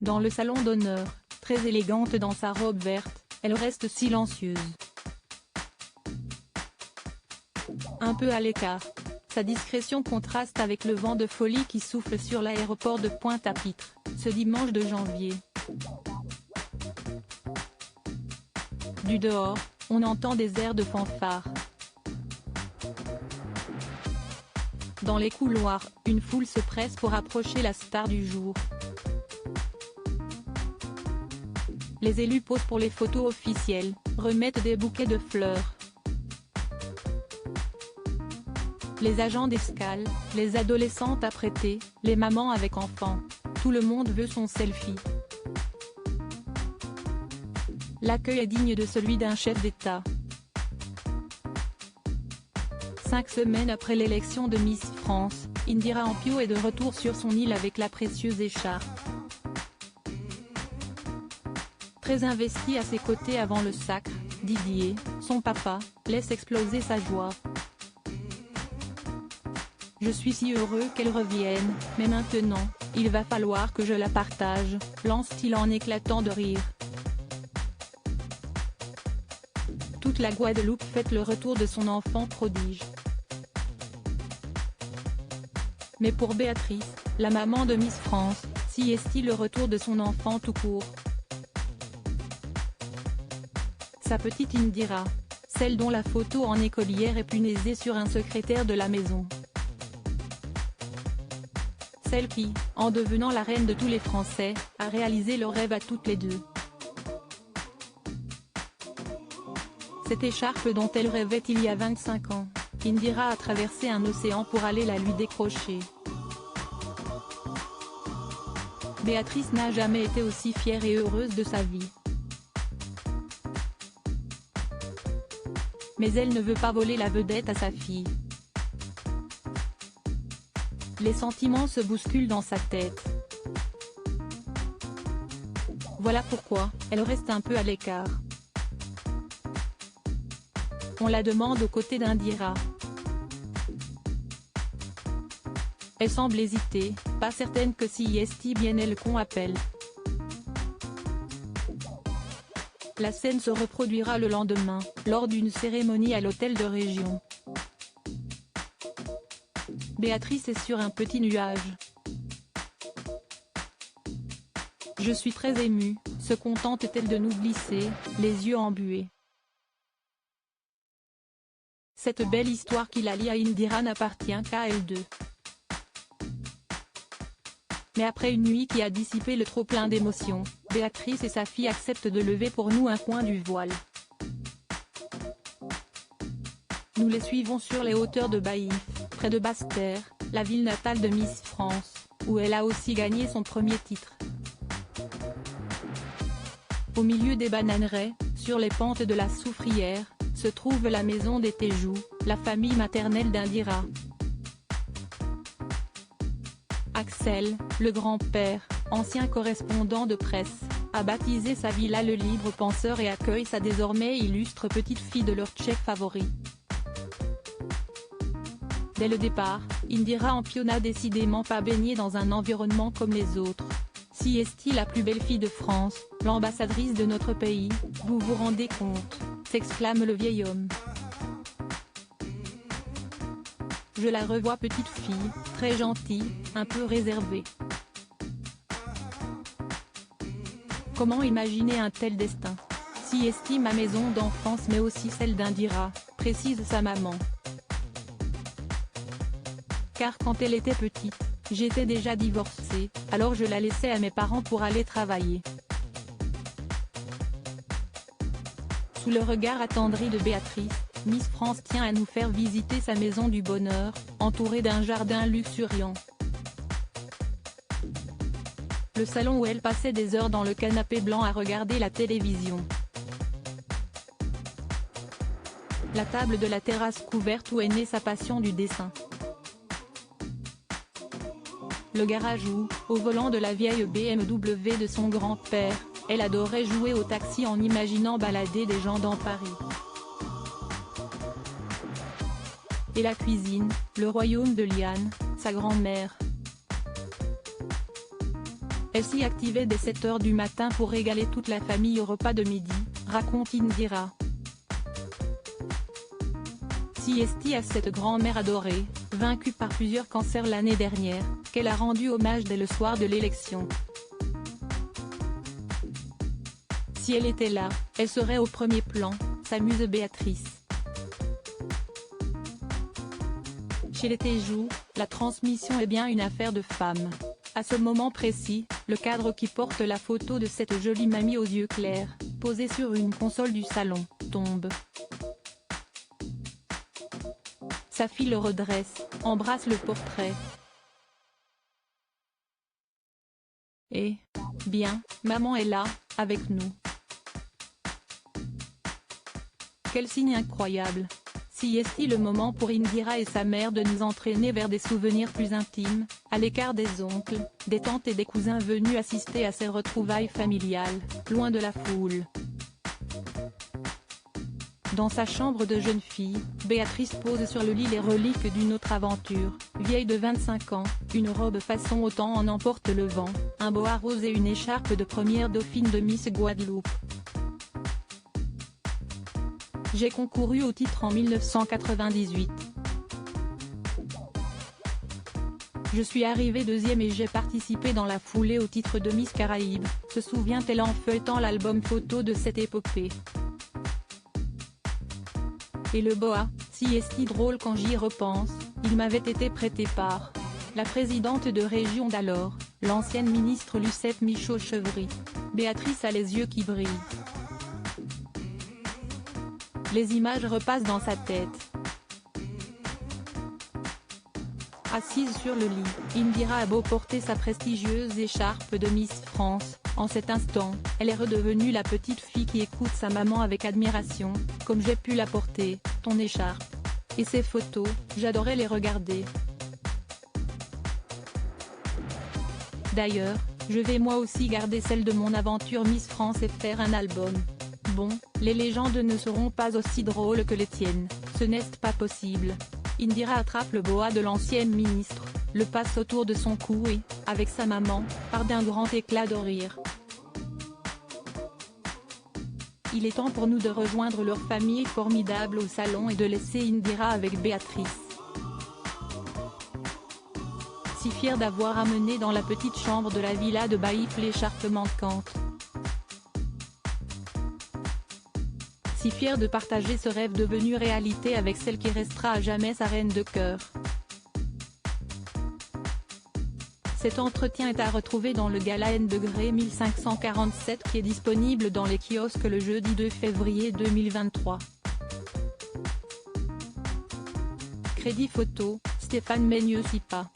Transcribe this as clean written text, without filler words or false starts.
Dans le salon d'honneur, très élégante dans sa robe verte, elle reste silencieuse. Un peu à l'écart. Sa discrétion contraste avec le vent de folie qui souffle sur l'aéroport de Pointe-à-Pitre, ce dimanche de janvier. Du dehors, on entend des airs de fanfare. Dans les couloirs, une foule se presse pour approcher la star du jour. Les élus posent pour les photos officielles, remettent des bouquets de fleurs. Les agents d'escale, les adolescentes apprêtées, les mamans avec enfants, tout le monde veut son selfie. L'accueil est digne de celui d'un chef d'État. 5 semaines après l'élection de Miss France, Indira Ampio est de retour sur son île avec la précieuse écharpe. Très investi à ses côtés avant le sacre, Didier, son papa, laisse exploser sa joie. Je suis si heureux qu'elle revienne, mais maintenant, il va falloir que je la partage, lance-t-il en éclatant de rire. Toute la Guadeloupe fête le retour de son enfant prodige. Mais pour Béatrice, la maman de Miss France, si est-il le retour de son enfant tout court. Sa petite Indira, celle dont la photo en écolière est punaisée sur un secrétaire de la maison. Celle qui, en devenant la reine de tous les Français, a réalisé le rêve à toutes les deux. Cette écharpe dont elle rêvait il y a 25 ans, Indira a traversé un océan pour aller la lui décrocher. Béatrice n'a jamais été aussi fière et heureuse de sa vie. Mais elle ne veut pas voler la vedette à sa fille. Les sentiments se bousculent dans sa tête. Voilà pourquoi, elle reste un peu à l'écart. On la demande aux côtés d'Indira. Elle semble hésiter, pas certaine que si est bien elle qu'on appelle. La scène se reproduira le lendemain, lors d'une cérémonie à l'hôtel de région. Béatrice est sur un petit nuage. Je suis très émue, se contente-t-elle de nous glisser, les yeux embués. Cette belle histoire qui la lie à Indira n'appartient qu'à elle deux. Mais après une nuit qui a dissipé le trop-plein d'émotions, Béatrice et sa fille acceptent de lever pour nous un coin du voile. Nous les suivons sur les hauteurs de Baïf, près de Basse-Terre, la ville natale de Miss France, où elle a aussi gagné son premier titre. Au milieu des bananeraies, sur les pentes de la Soufrière, se trouve la maison des Téjou, la famille maternelle d'Indira. Axel, le grand-père, ancien correspondant de presse, a baptisé sa villa Le Libre Penseur et accueille sa désormais illustre petite fille de leur tchèque favori. Dès le départ, Indira Ampio n'a décidément pas baigné dans un environnement comme les autres. Si est-il la plus belle fille de France, l'ambassadrice de notre pays, vous vous rendez compte, s'exclame le vieil homme. Je la revois petite fille, très gentille, un peu réservée. Comment imaginer un tel destin? Si estime ma maison d'enfance mais aussi celle d'Indira, précise sa maman. Car quand elle était petite, j'étais déjà divorcée, alors je la laissais à mes parents pour aller travailler. Sous le regard attendri de Béatrice, Miss France tient à nous faire visiter sa maison du bonheur, entourée d'un jardin luxuriant. Le salon où elle passait des heures dans le canapé blanc à regarder la télévision. La table de la terrasse couverte où est née sa passion du dessin. Le garage où, au volant de la vieille BMW de son grand-père, elle adorait jouer au taxi en imaginant balader des gens dans Paris. Et la cuisine, le royaume de Liane, sa grand-mère. Elle s'y activait dès 7 h du matin pour régaler toute la famille au repas de midi, raconte Indira. Siesti à cette grand-mère adorée, vaincue par plusieurs cancers l'année dernière, qu'elle a rendu hommage dès le soir de l'élection. Si elle était là, elle serait au premier plan, s'amuse Béatrice. Chez les Téjou, la transmission est bien une affaire de femme. À ce moment précis, le cadre qui porte la photo de cette jolie mamie aux yeux clairs, posée sur une console du salon, tombe. Sa fille le redresse, embrasse le portrait. Et, bien, maman est là, avec nous. Quel signe incroyable! Siesti le moment pour Indira et sa mère de nous entraîner vers des souvenirs plus intimes, à l'écart des oncles, des tantes et des cousins venus assister à ces retrouvailles familiales, loin de la foule. Dans sa chambre de jeune fille, Béatrice pose sur le lit les reliques d'une autre aventure, vieille de 25 ans, une robe façon autant en emporte le vent, un boa rose et une écharpe de première dauphine de Miss Guadeloupe. J'ai concouru au titre en 1998. Je suis arrivée deuxième et j'ai participé dans la foulée au titre de Miss Caraïbes, se souvient-elle en feuilletant l'album photo de cette épopée. Et le boa, siesti drôle quand j'y repense, il m'avait été prêté par la présidente de région d'alors, l'ancienne ministre Lucette Michaud-Chevry. Béatrice a les yeux qui brillent. Les images repassent dans sa tête. Assise sur le lit, Indira a beau porter sa prestigieuse écharpe de Miss France, en cet instant, elle est redevenue la petite fille qui écoute sa maman avec admiration, comme j'ai pu la porter, ton écharpe. Et ces photos, j'adorais les regarder. D'ailleurs, je vais moi aussi garder celle de mon aventure Miss France et faire un album. Bon, les légendes ne seront pas aussi drôles que les tiennes, ce n'est pas possible. Indira attrape le boa de l'ancienne ministre, le passe autour de son cou et, avec sa maman, part d'un grand éclat de rire. Il est temps pour nous de rejoindre leur famille formidable au salon et de laisser Indira avec Béatrice. Si fière d'avoir amené dans la petite chambre de la villa de Baïf l'écharpe manquante. Si fière de partager ce rêve devenu réalité avec celle qui restera à jamais sa reine de cœur. Cet entretien est à retrouver dans le Gala N degré 1547 qui est disponible dans les kiosques le jeudi 2 février 2023. Crédit photo, Stéphane Meigneux-Sipa.